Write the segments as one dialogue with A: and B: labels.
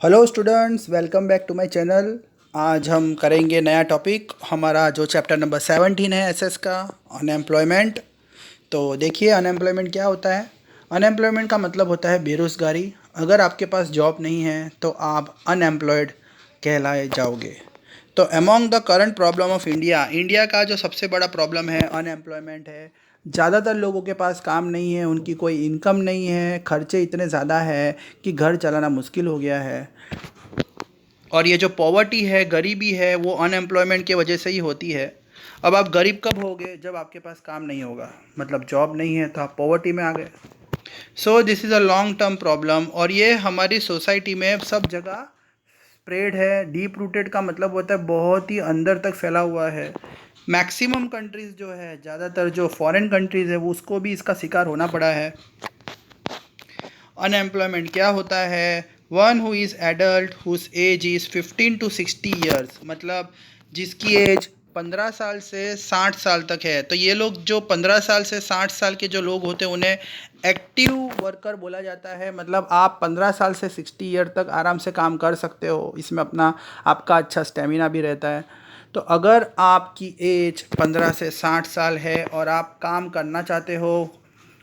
A: Hello students, welcome back to my channel. आज हम करेंगे नया टॉपिक। हमारा जो चैप्टर नंबर 17 है एसएस का, अनएम्प्लॉयमेंट। तो देखिए, अनएम्प्लॉयमेंट क्या होता है। अनएम्प्लॉयमेंट का मतलब होता है बेरोज़गारी। अगर आपके पास जॉब नहीं है तो आप अनएम्प्लॉयड कहलाए जाओगे। तो among the current problem of India, India का जो सबसे बड़ा प्रॉब्लम है अनएम्प्लॉयमेंट है। ज़्यादातर लोगों के पास काम नहीं है, उनकी कोई इनकम नहीं है, खर्चे इतने ज़्यादा है कि घर चलाना मुश्किल हो गया है। और ये जो पॉवर्टी है, गरीबी है, वो अनएम्प्लॉयमेंट की वजह से ही होती है। अब आप गरीब कब होगे? जब आपके पास काम नहीं होगा, मतलब जॉब नहीं है तो आप पॉवर्टी में आ गए। So this is a long term problem, और ये हमारी सोसाइटी में सब जगह स्प्रेड है। डीप रूटेड का मतलब होता है बहुत ही अंदर तक फैला हुआ है। मैक्सिमम कंट्रीज़ जो है, ज़्यादातर जो फॉरेन कंट्रीज़ है, वो उसको भी इसका शिकार होना पड़ा है। अनएम्प्लॉयमेंट क्या होता है? One who is adult whose age is 15 to 60 years, मतलब जिसकी एज 15 साल से 60 साल तक है। तो ये लोग जो 15 साल से 60 साल के जो लोग होते हैं उन्हें एक्टिव वर्कर बोला जाता है। मतलब आप 15 साल से 60 ईयर तक आराम से काम कर सकते हो। इसमें आपका अच्छा स्टेमिना भी रहता है। तो अगर आपकी एज 15 से 60 साल है और आप काम करना चाहते हो,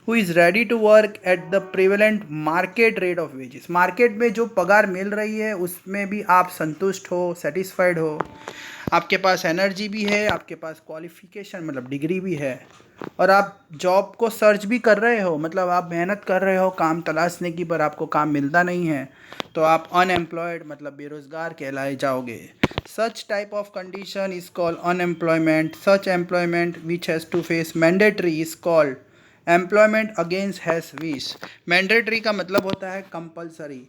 A: who is ready to work at the prevalent market rate of wages, market में जो पगार मिल रही है उसमें भी आप संतुष्ट हो, सेटिस्फाइड हो, आपके पास एनर्जी भी है, आपके पास क्वालिफिकेशन मतलब डिग्री भी है, और आप जॉब को सर्च भी कर रहे हो, मतलब आप मेहनत कर रहे हो काम तलाशने की, पर आपको काम मिलता नहीं है, तो आप अनएम्प्लॉयड मतलब बेरोज़गार कहलाए जाओगे। Such type of condition is called unemployment. Such employment which has to face mandatory is called employment against his wish. Mandatory का मतलब होता है कंपलसरी।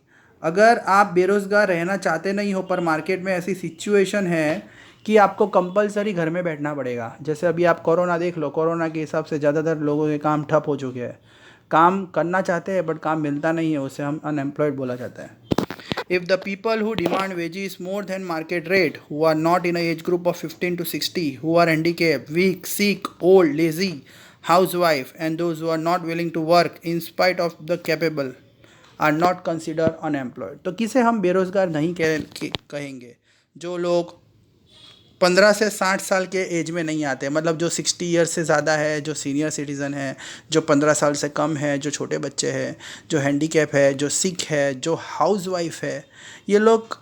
A: अगर आप बेरोज़गार रहना चाहते नहीं हो, पर मार्केट में ऐसी सिचुएशन है कि आपको कंपलसरी घर में बैठना पड़ेगा। जैसे अभी आप कोरोना देख लो, कोरोना के हिसाब से ज़्यादातर लोगों के काम ठप हो चुके हैं। काम करना चाहते हैं बट काम मिलता नहीं है, उसे हम अनएम्प्लॉयड बोला जाता है। If the people who demand wages more than market rate, who are not in a age group of 15 to 60, who are handicapped, weak, sick, old, lazy, housewife, and those who are not willing to work in spite of the capable, are not considered unemployed। तो किसे हम बेरोजगार नहीं कहेंगे? जो लोग 15 से 60 साल के एज में नहीं आते, मतलब जो 60 ईयर से ज़्यादा है, जो सीनियर सिटीज़न है, जो 15 साल से कम है, जो छोटे बच्चे हैं, जो हैंडीकैप है, जो सिक है, जो हाउस वाइफ है, ये लोग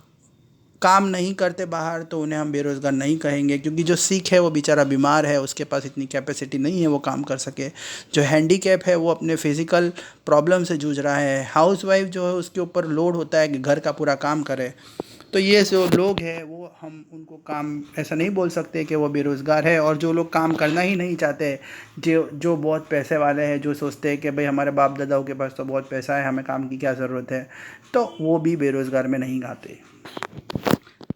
A: काम नहीं करते बाहर, तो उन्हें हम बेरोज़गार नहीं कहेंगे। क्योंकि जो सिक है वो बेचारा बीमार है, उसके पास इतनी कैपेसिटी नहीं है वो काम कर सके। जो हैंडीकैप है वो अपने फिज़िकल प्रॉब्लम से जूझ रहा है। हाउस वाइफ जो है उसके ऊपर लोड होता है कि घर का पूरा काम करे। तो ये जो लोग हैं वो हम उनको काम ऐसा नहीं बोल सकते कि वो बेरोज़गार है। और जो लोग काम करना ही नहीं चाहते, जो जो बहुत पैसे वाले हैं, जो सोचते हैं कि भाई हमारे बाप दादाओं के पास तो बहुत पैसा है, हमें काम की क्या ज़रूरत है, तो वो भी बेरोज़गार में नहीं आते।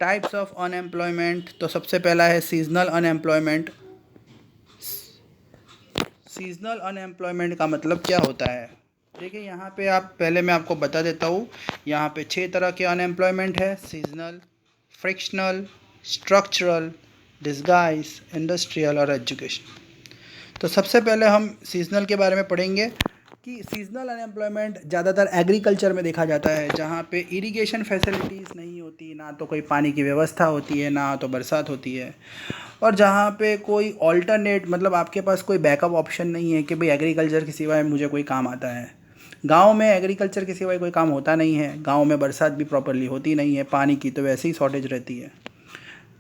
A: टाइप्स ऑफ अनएम्प्लॉयमेंट, तो सबसे पहला है सीजनल अनएम्प्लॉयमेंट। सीजनल अनएम्प्लॉयमेंट का मतलब क्या होता है? देखिए, यहाँ पे आप पहले मैं आपको बता देता हूँ। यहाँ पे 6 तरह के अनएम्प्लॉयमेंट है: seasonal, frictional, structural, disguise, industrial और एजुकेशन। तो सबसे पहले हम सीजनल के बारे में पढ़ेंगे कि सीजनल अनएम्प्लॉयमेंट ज़्यादातर एग्रीकल्चर में देखा जाता है, जहाँ पे इरिगेशन फैसिलिटीज़ नहीं होती, ना तो कोई पानी की व्यवस्था होती है, ना तो बरसात होती है, और जहाँ पे कोई ऑल्टरनेट मतलब आपके पास कोई बैकअप ऑप्शन नहीं है कि भाई एग्रीकल्चर के सिवाय मुझे कोई काम आता है। गांव में एग्रीकल्चर के सिवाय कोई काम होता नहीं है। गांव में बरसात भी प्रॉपरली होती नहीं है, पानी की तो वैसे ही शॉर्टेज रहती है।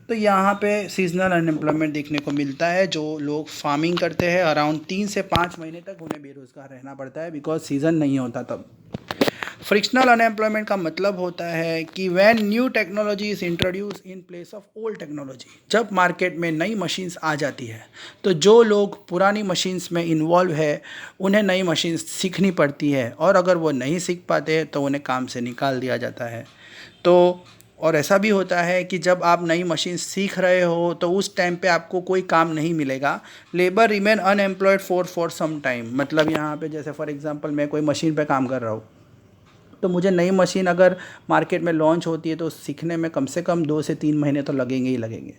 A: तो यहाँ पे सीजनल अनएम्प्लॉयमेंट देखने को मिलता है। जो लोग फार्मिंग करते हैं, अराउंड 3 से 5 महीने तक उन्हें बेरोज़गार रहना पड़ता है, बिकॉज सीज़न नहीं होता तब। फ्रिक्शनल अनएम्प्लॉयमेंट का मतलब होता है कि when new technology is introduce in place of old technology, जब मार्केट में नई मशीन्स आ जाती है, तो जो लोग पुरानी मशीन्स में इन्वॉल्व है उन्हें नई मशीन्स सीखनी पड़ती है, और अगर वो नहीं सीख पाते तो उन्हें काम से निकाल दिया जाता है। तो और ऐसा भी होता है कि जब आप नई मशीन सीख रहे हो तो उस टाइम पे आपको कोई काम नहीं मिलेगा। Labour remain unemployed for some time, मतलब यहाँ पे जैसे फॉर एग्जांपल मैं कोई मशीन पे काम कर रहा हूँ, तो मुझे नई मशीन अगर मार्केट में लॉन्च होती है तो सीखने में कम से कम 2 से 3 महीने तो लगेंगे ही लगेंगे।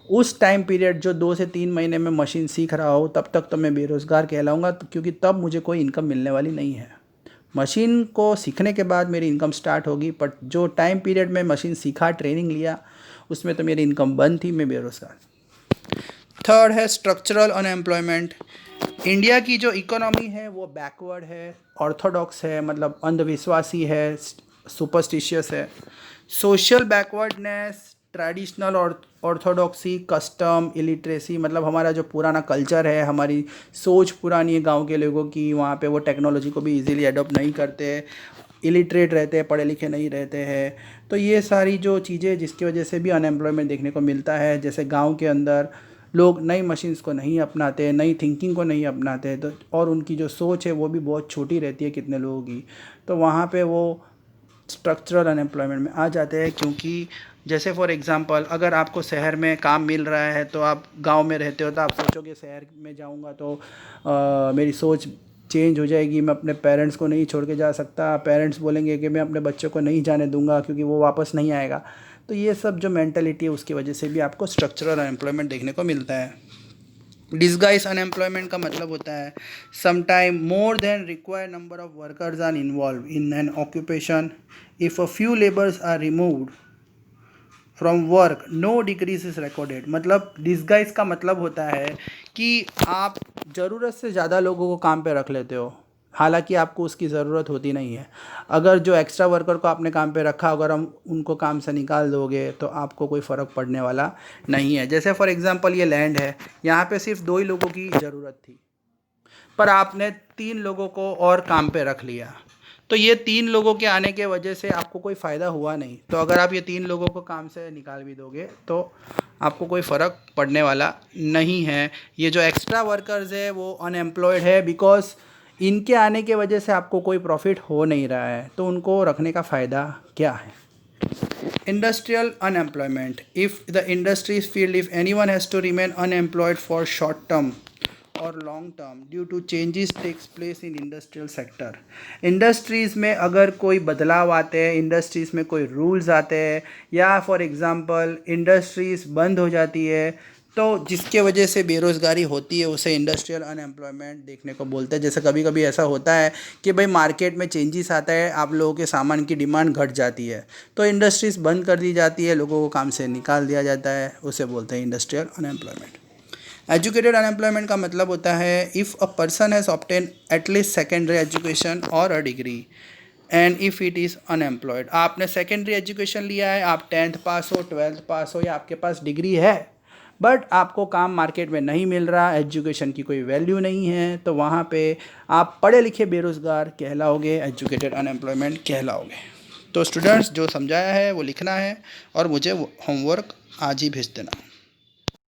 A: उस टाइम पीरियड जो 2 से 3 महीने में मशीन सीख रहा हो, तब तक तो मैं बेरोज़गार कहलाऊँगा, क्योंकि तब मुझे कोई इनकम मिलने वाली नहीं है। मशीन को सीखने के बाद मेरी इनकम स्टार्ट होगी, बट जो टाइम पीरियड में मशीन सीखा, ट्रेनिंग लिया, उसमें तो मेरी इनकम बंद थी, मैं बेरोज़गार। थर्ड है स्ट्रक्चरल अनएम्प्लॉयमेंट। इंडिया की जो इकोनॉमी है वो बैकवर्ड है, ऑर्थोडॉक्स है, मतलब अंधविश्वासी है, सुपरस्टिशियस है। Social backwardness, traditional orthodoxy, custom, illiteracy, मतलब हमारा जो पुराना कल्चर है, हमारी सोच पुरानी है गांव के लोगों की, वहाँ पे वो टेक्नोलॉजी को भी इजीली अडॉप्ट नहीं करते, इलिटरेट रहते हैं, पढ़े लिखे नहीं रहते हैं। तो ये सारी जो चीज़ें जिसकी वजह से भी अनएम्प्लॉयमेंट देखने को मिलता है। जैसे गांव के अंदर लोग नई मशीन्स को नहीं अपनाते, नई थिंकिंग को नहीं अपनाते, तो और उनकी जो सोच है वो भी बहुत छोटी रहती है कितने लोगों की, तो वहाँ पे वो स्ट्रक्चरल अनएम्प्लॉयमेंट में आ जाते हैं। क्योंकि जैसे फॉर एग्ज़ाम्पल, अगर आपको शहर में काम मिल रहा है तो आप गांव में रहते हो, तो आप सोचोगे शहर में जाऊंगा तो मेरी सोच चेंज हो जाएगी, मैं अपने पेरेंट्स को नहीं छोड़ के जा सकता, पेरेंट्स बोलेंगे कि मैं अपने बच्चों को नहीं जाने दूंगा क्योंकि वो वापस नहीं आएगा। तो ये सब जो मेंटालिटी है उसकी वजह से भी आपको स्ट्रक्चरल अनएम्प्लॉयमेंट देखने को मिलता है। डिस्गाइज अनएम्प्लॉयमेंट का मतलब होता है sometime more than required number of workers are involve in an occupation, if a few labours are removed from work no decrease is recorded. मतलब डिस्गाइज का मतलब होता है कि आप ज़रूरत से ज़्यादा लोगों को काम पे रख लेते हो, हालांकि आपको उसकी ज़रूरत होती नहीं है। अगर जो एक्स्ट्रा वर्कर को आपने काम पे रखा, अगर हम उनको काम से निकाल दोगे तो आपको कोई फ़र्क पड़ने वाला नहीं है। जैसे फॉर एग्ज़ाम्पल ये लैंड है, यहाँ पे सिर्फ 2 ही लोगों की ज़रूरत थी, पर आपने 3 लोगों को और काम पे रख लिया, तो ये 3 लोगों के आने के वजह से आपको कोई फ़ायदा हुआ नहीं। तो अगर आप ये 3 लोगों को काम से निकाल भी दोगे तो आपको कोई फ़र्क पड़ने वाला नहीं है। ये जो एक्स्ट्रा वर्कर्स है वो अनएम्प्लॉयड है, बिकॉज इनके आने के वजह से आपको कोई प्रॉफिट हो नहीं रहा है, तो उनको रखने का फ़ायदा क्या है। Industrial unemployment, if the industries field, if anyone has to remain unemployed for short term और long term due to changes takes place in industrial sector. Industries में अगर कोई बदलाव आते हैं, इंडस्ट्रीज़ में कोई रूल्स आते हैं, या फॉर एग्ज़ाम्पल इंडस्ट्रीज़ बंद हो जाती है, तो जिसके वजह से बेरोज़गारी होती है, उसे इंडस्ट्रियल अनएम्प्लॉयमेंट देखने को बोलते हैं। जैसे कभी कभी ऐसा होता है कि भाई मार्केट में चेंजेस आता है, आप लोगों के सामान की डिमांड घट जाती है, तो इंडस्ट्रीज़ बंद कर दी जाती है, लोगों को काम से निकाल दिया जाता है, उसे बोलते हैं इंडस्ट्रियल अनएम्प्लॉयमेंट। एजुकेटेड अनएम्प्लॉयमेंट का मतलब होता है if a person has obtain at least secondary education और a degree and if it is unemployed. आपने सेकेंडरी एजुकेशन लिया है, आप 10th पास हो, 12th पास हो, या आपके पास डिग्री है, बट आपको काम मार्केट में नहीं मिल रहा, एजुकेशन की कोई वैल्यू नहीं है, तो वहाँ पे आप पढ़े लिखे बेरोज़गार कहलाओगे, एजुकेटेड अनएम्प्लॉयमेंट कहलाओगे। तो स्टूडेंट्स, जो समझाया है वो लिखना है और मुझे होमवर्क आज ही भेज देना।